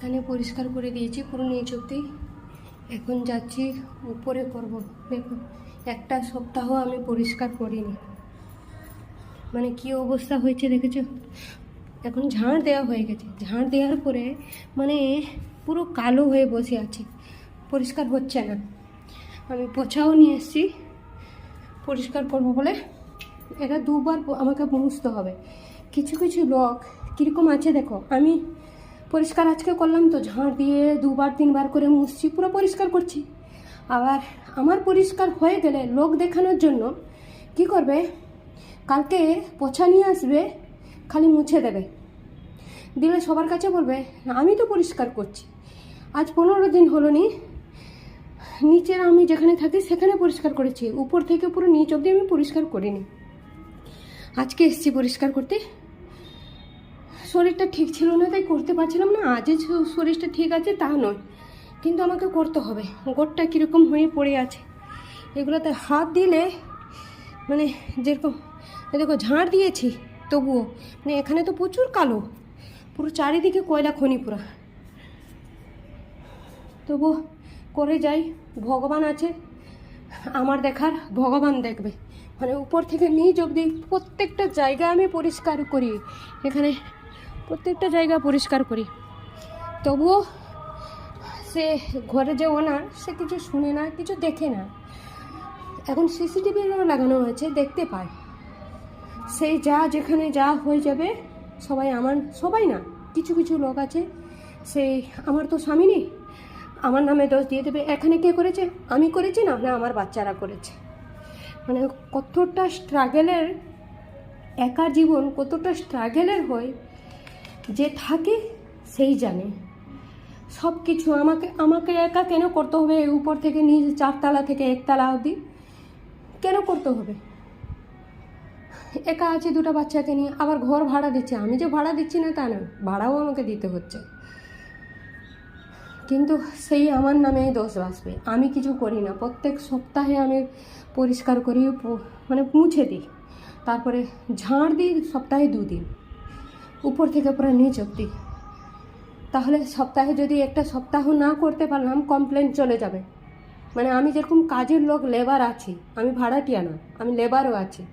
এখানে পরিষ্কার করে দিয়েছি পুরো নিচ অব্দি। এখন যাচ্ছি উপরে করব। দেখুন, একটা সপ্তাহ আমি পরিষ্কার করিনি, মানে কি অবস্থা হয়েছে দেখেছো। এখন ঝাড় দেওয়া হয়ে গেছে, ঝাড় দেওয়ার পরে মানে পুরো কালো হয়ে বসে আছে, পরিষ্কার হচ্ছে না। আমি পোছাও নিয়ে এসেছি পরিষ্কার করবো বলে। এটা দুবার আমাকে মুছতে হবে। কিছু কিছু লোক কীরকম আছে দেখো, আমি পরিষ্কার আজকে করলাম তো ঝাড় দিয়ে 2-3 বার করে মুছছি, পুরো পরিষ্কার করছি। আবার আমার পরিষ্কার হয়ে গেলে লোক দেখানোর জন্য কি করবে, কালকে পোছা নিয়ে আসবে, খালি মুছে দেবে, দিলে সবার কাছে বলবে আমি তো পরিষ্কার করছি। আজ 15 দিন হলো নি, নিচের আমি যেখানে থাকি সেখানে পরিষ্কার করেছি, উপর থেকে পুরো নিচ অবধি আমি পরিষ্কার করিনি। আজকে এসেছি পরিষ্কার করতে। শরীরটা ঠিক ছিল না তাই করতে পারছিলাম না। আজ শরীরটা ঠিক আছে তা নয়, কিন্তু আমাকে করতে হবে। গোড়টা কীরকম হয়ে পড়ে আছে, এগুলোতে হাত দিলে মানে যেরকম দেখো ঝাড় দিয়েছি তবুও মানে এখানে তো প্রচুর কালো, পুরো চারিদিকে কয়লা খনি পুরা। তবু করে যাই, ভগবান আছে আমার দেখার, ভগবান দেখবে। মানে উপর থেকে নিচ অবধি প্রত্যেকটা জায়গা আমি পরিষ্কার করি, এখানে প্রত্যেকটা জায়গা পরিষ্কার করি। তবুও সে ঘরে যে ওনার, সে কিছু শুনে না, কিছু দেখে না। এখন সিসিটিভিও লাগানো হয়েছে, দেখতে পায়। সেই যা যেখানে যা হয়ে যাবে সবাই না, কিছু কিছু লোক আছে সেই আমার তো স্বামী নেই, আমার নামে দোষ দিয়ে দেবে। এখানে কে করেছে, আমি করেছি না, না আমার বাচ্চারা করেছে। মানে কতটা স্ট্রাগেলের, একা জীবন কতটা স্ট্রাগেলের হয়, যে থাকে সেই জানে। সব কিছু আমাকে একা কেন করতে হবে, উপর থেকে নিচ 4 তলা থেকে 1 তলা অবধি কেন করতে হবে? একা আছে 2টা বাচ্চাকে নিয়ে, আবার ঘর ভাড়া দিচ্ছে। আমি যে ভাড়া দিচ্ছি না তা না, ভাড়াও আমাকে দিতে হচ্ছে, কিন্তু সেই আমার নামে দোষ আসবে। আমি কিছু করি না, প্রত্যেক সপ্তাহে আমি পরিষ্কার করি, মানে মুছে দিই, তারপরে ঝাড় দিই সপ্তাহে 2 দিন, উপর থেকে পুরো নিচ অবধি। তাহলে সপ্তাহে যদি একটা সপ্তাহ না করতে পারলাম, কমপ্লেন চলে যাবে। মানে আমি যেরকম কাজের লোক, লেবার আছি, আমি ভাড়াটিয়া না, আমি লেবারও আছি।